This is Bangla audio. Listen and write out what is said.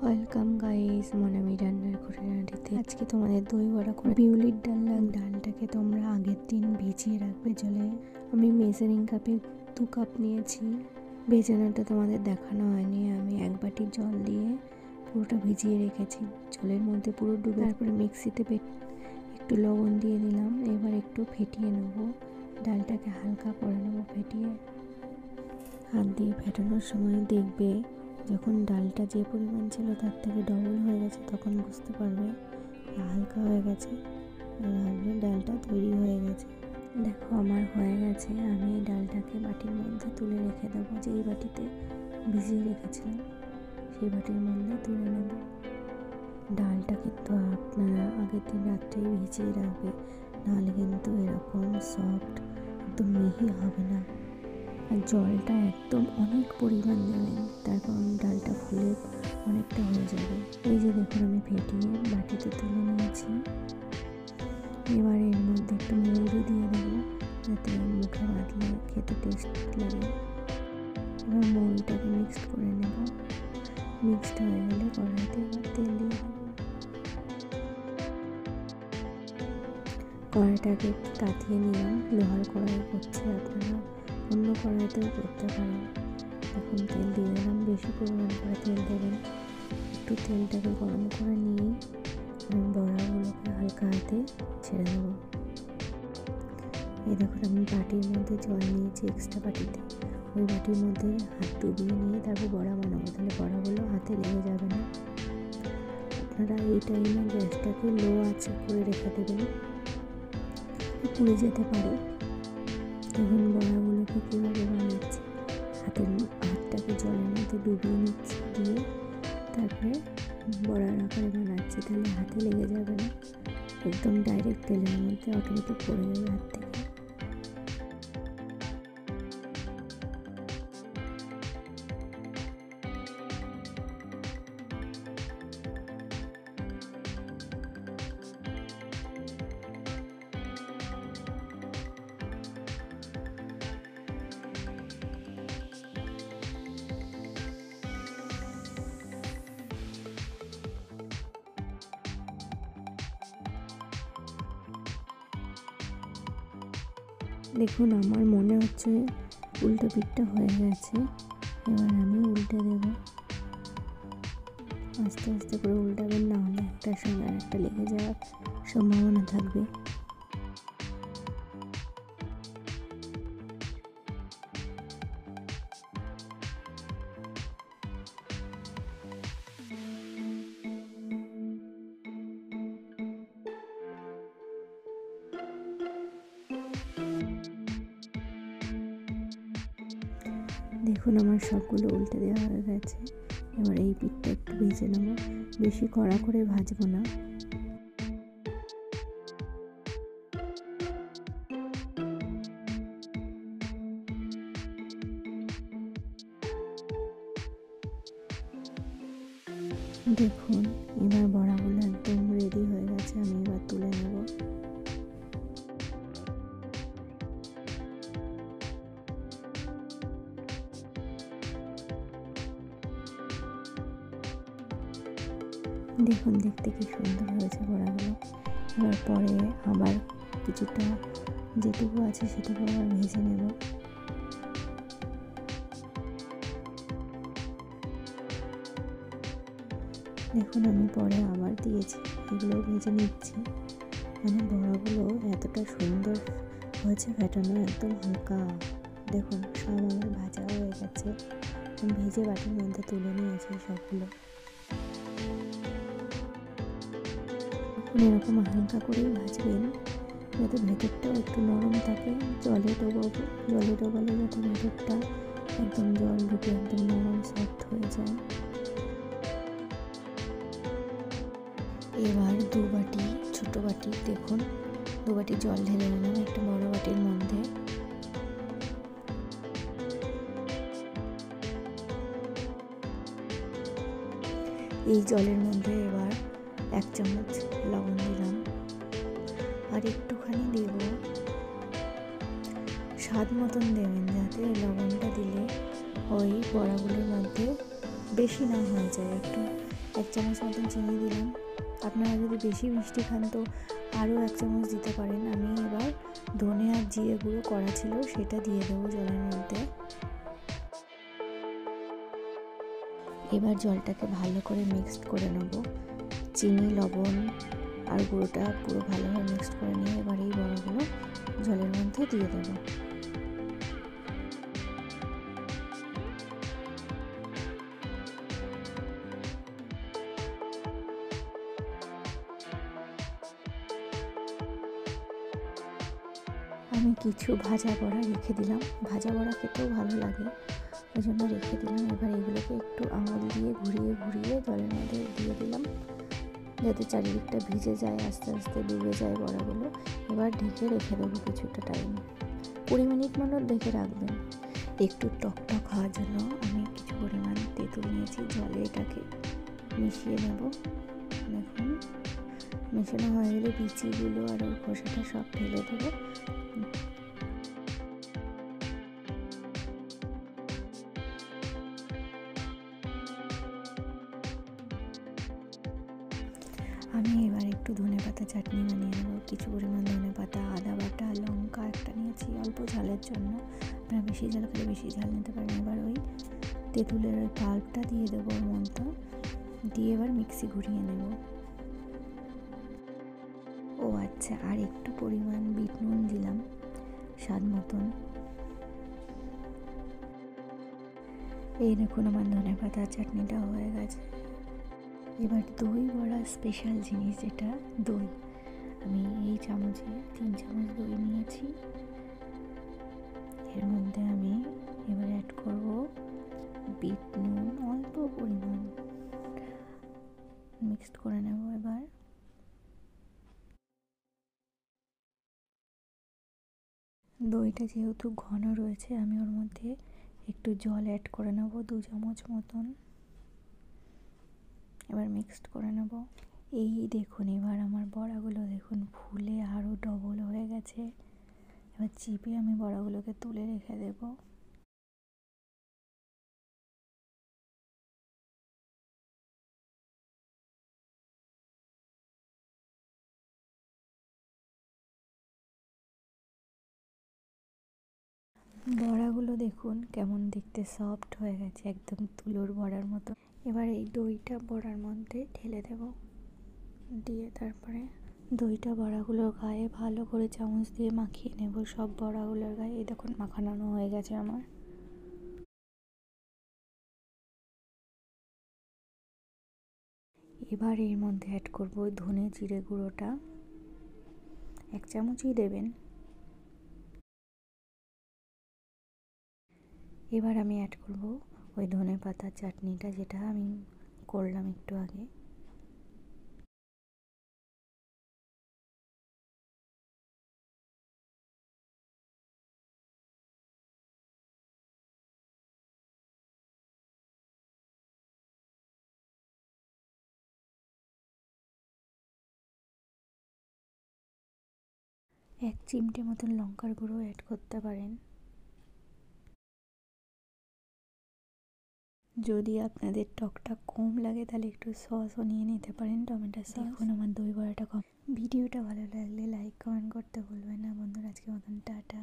ওয়েলকাম গাইস মনামি রান্নার খুঁটিনাটিতে। আজকে তোমাদের দই বড়া করে বিউলির ডালটাকে তোমরা আগের দিন ভিজিয়ে রাখবে জলে। আমি মেজারিং কাপে 2 কাপ নিয়েছি। ভেজানোটা তোমাদের দেখানো হয়নি। আমি 1 বাটি জল দিয়ে পুরোটা ভিজিয়ে রেখেছি, জলের মধ্যে পুরো ডুবে। তারপরে মিক্সিতে একটু লবণ দিয়ে দিলাম। এবার একটু ফেটিয়ে নেব, ডালটাকে হালকা করে নেব ফেটিয়ে। হাত দিয়ে ফেটানোর সময় দেখবে যখন ডালটা যে পরিমাণ ছিল তার থেকে ডবল হয়ে গেছে, তখন বুঝতে পারবে হালকা হয়ে গেছে, ভাবলে ডালটা তৈরি হয়ে গেছে। দেখো আমার হয়ে গেছে। আমি এই ডালটাকে বাটির মধ্যে তুলে রেখে দেবো। যেই বাটিতে ভিজিয়ে রেখেছিলাম সেই বাটির মধ্যে তুলে নেব। ডালটা কিন্তু আপনারা আগের দিন রাত্রেই ভিজিয়ে রাখবে, নাহলে কিন্তু এরকম সফট একদম মিহি হবে না। আর জলটা একদম অনেক পরিমাণ দেবেন, তার কারণ ডালটা ফুলে অনেকটা হয়ে যাবে। এই যে দেখুন আমি ফেটিয়ে বাটিতে তুলে নিয়েছি। এবার এর মধ্যে একটু মৌরি দিয়ে দেবো, যাতে মুখে বাঁধলে খেতে টেস্ট লাগে। এবার মৌরিটাকে মিক্সড করে নেব। মিক্সড হয়ে গেলে কড়াইতে এবার তেল দিয়ে দেবো। কড়াইটাকে তাতিয়ে নিলাম। লোহার কড়াই করছি, আপনারা অন্য কড়াইতেও করতে পারেন। এখন তেল দিয়ে দিলাম। বেশি পরিমাণ করে তেল দেবেন। একটু তেলটাকে গরম করে নিয়ে আমি বড়াগুলোকে হালকা হাতে ছেড়ে দেবো। এই দেখুন আমি বাটির মধ্যে জল নিয়েছি এক্সট্রা বাটিতে, ওই বাটির মধ্যে হাত ডুবিয়ে নিয়ে তারপর বড়া বানাবো, তাহলে বড়াগুলো হাতে লেগে যাবে না। আপনারা এই টাইমে গ্যাসটাকে লো আঁচে করে রেখে দেবেন, পুড়ে যেতে পারে। দেখুন বড়াগুলোকে কীভাবে বানাচ্ছি। হাতটাকে জলের মধ্যে ডুবিয়ে নিচ্ছি, দিয়ে তারপরে বড়ার আকারে বানাচ্ছি, তাহলে হাতে লেগে যাবে না। একদম ডাইরেক্ট তেলের মধ্যে অটোমেটিক পড়ে যাবে হাত থেকে। দেখুন আমার মনে হচ্ছে উল্টো পিঠটা হয়ে গেছে। এবার আমি উল্টে দেব। আস্তে আস্তে করে উল্টাবেন, না হলে একটার সঙ্গে আরেকটা লেগে যাওয়ার সম্ভাবনা থাকবে। দেখুন আমার সবগুলো উল্টে দেওয়া হয়ে গেছে। এবার এই পিঠটা একটু ভেজে নেব, বেশি কড়া করে ভাজবো না। দেখুন এবার বড়াগুলো একদম রেডি হয়ে গেছে, আমি এবার তুলে নেব। দেখুন দেখতে কি সুন্দর হয়েছে বড়াগুলো। এবার পরে আবার কিছুটা যেটুকু আছে সেটুকু আবার ভেজে নেব। দেখুন আমি পরে আবার দিয়েছি, এগুলো ভেজে নিচ্ছি। মানে বড়াগুলো এতটা সুন্দর হয়েছে, ফেটানো একদম হালকা। দেখুন সব আমার ভাজা হয়ে গেছে, ভেজে বাটির মধ্যে তুলে নিয়েছি সবগুলো। এরকম হালকা করেই ভাজবেন, যাতে ভেতরটাও একটু নরম থাকে। জলে ডোবালে যাতে ভেতরটা একদম জল ঢুকে একদম নরম সফট হয়ে যায়। এবার 2 বাটি ছোটো বাটি, দেখুন 2 বাটি জল ঢেলে নিলাম একটা বড় বাটির মধ্যে। এই জলের মধ্যে এবার 1 চামচ লবণ দিলাম, আর একটুখানি দেব স্বাদ মতন দেবেন, যাতে লবণটা দিলে ওই বড়াগুলোর মধ্যে বেশি না হয়ে যায়। একটু 1 চামচ মতন চিনি দিলাম। আপনারা যদি বেশি মিষ্টি খান তো আরও 1 চামচ দিতে পারেন। আমি এবার ধনে আর জিরে গুঁড়ো করা ছিল সেটা দিয়ে দেবো জলের মধ্যে। এবার জলটাকে ভালো করে মিক্সড করে নেব। চিনি, লবণ আর গুঁড়োটা পুরো ভালোভাবে মিক্সড করে নিয়ে এবার এই বড়াগুলো জলের মধ্যে দিয়ে দেবো। আমি কিছু ভাজা বড়া রেখে দিলাম, ভাজা বড়া খেতেও ভালো লাগে, ওই জন্য রেখে দিলাম। এবার এগুলোকে একটু আঙুল দিয়ে ঘুরিয়ে ঘুরিয়ে জলের মধ্যে দিয়ে দিলাম, যাতে চারিদিকটা ভিজে যায়, আস্তে আস্তে ডুবে যায় বড়াগুলো। এবার ঢেকে রেখে দেবো কিছুটা টাইম, 20 মিনিট মতো ঢেকে রাখবেন। একটু টক টক হওয়ার জন্য আমি কিছু পরিমাণ তেঁতুল নিয়েছি, জলে এটাকে মিশিয়ে নেব। দেখুন মেশানো হয়ে গেলে বিচিগুলো আর ওর খোসাটা সব ফেলে দেবো। আমি এবার একটু ধনেপাতা চাটনি বানিয়ে নেবো। কিছু পরিমাণ ধনেপাতা, আদা বাটা, লঙ্কা একটা নিয়েছি অল্প ঝালের জন্য, আপনারা বেশি ঝাল খেলে বেশি ঝাল নিতে পারেন। এবার ওই তেঁতুলের ওই পাল্পটা দিয়ে দেবো ওর মধ্যে, দিয়ে এবার মিক্সি ঘুরিয়ে নেব। ও আচ্ছা, আর একটু পরিমাণ বিট নুন দিলাম স্বাদ মতন। এই দেখুন আমার ধনেপাতা চাটনিটা হয়ে গেছে। এবার দই বড়া স্পেশাল জিনিস যেটা দই, আমি এই চামচে 3 চামচ দই নিয়েছি। এর মধ্যে আমি এবার অ্যাড করব বিট নুন অল্প পরিমাণ, মিক্সড করে নেব। এবার দইটা যেহেতু ঘন রয়েছে আমি ওর মধ্যে একটু জল অ্যাড করে নেব 2 চামচ মতন। এবার মিক্সড করে নেব। এই দেখুন এবার আমার বড়াগুলো দেখুন ফুলে আরও ডবল হয়ে গেছে। এবার চিপে আমি বড়াগুলোকে তুলে রেখে দেব। বড়াগুলো দেখুন কেমন দেখতে সফট হয়ে গেছে, একদম তুলোর বড়ার মতো। এবার এই দইটা বড়ার মধ্যে ঢেলে দেব, দিয়ে তারপরে দইটা বড়াগুলোর গায়ে ভালো করে চামচ দিয়ে মাখিয়ে নেব, সব বড়াগুলোর গায়ে। এই দেখুন মাখানো হয়ে গেছে আমার। এবার এর মধ্যে অ্যাড করব ধনে জিরে গুঁড়োটা, 1 চামচই দেবেন। এবার আমি অ্যাড করব ওই ধনে পাতার চাটনিটা যেটা আমি করলাম একটু আগে। এক চিমটে মতন লঙ্কার গুঁড়ো অ্যাড করতে পারেন। যদি আপনাদের টকটা কম লাগে তাহলে একটু সসও নিয়ে নিতে পারেন, টমেটো সস। দেখুন আমার দই বড়াটা কম। ভিডিওটা ভালো লাগলে লাইক কমেন্ট করতে ভুলবেন না বন্ধুরা। আজকের মতন টাটা।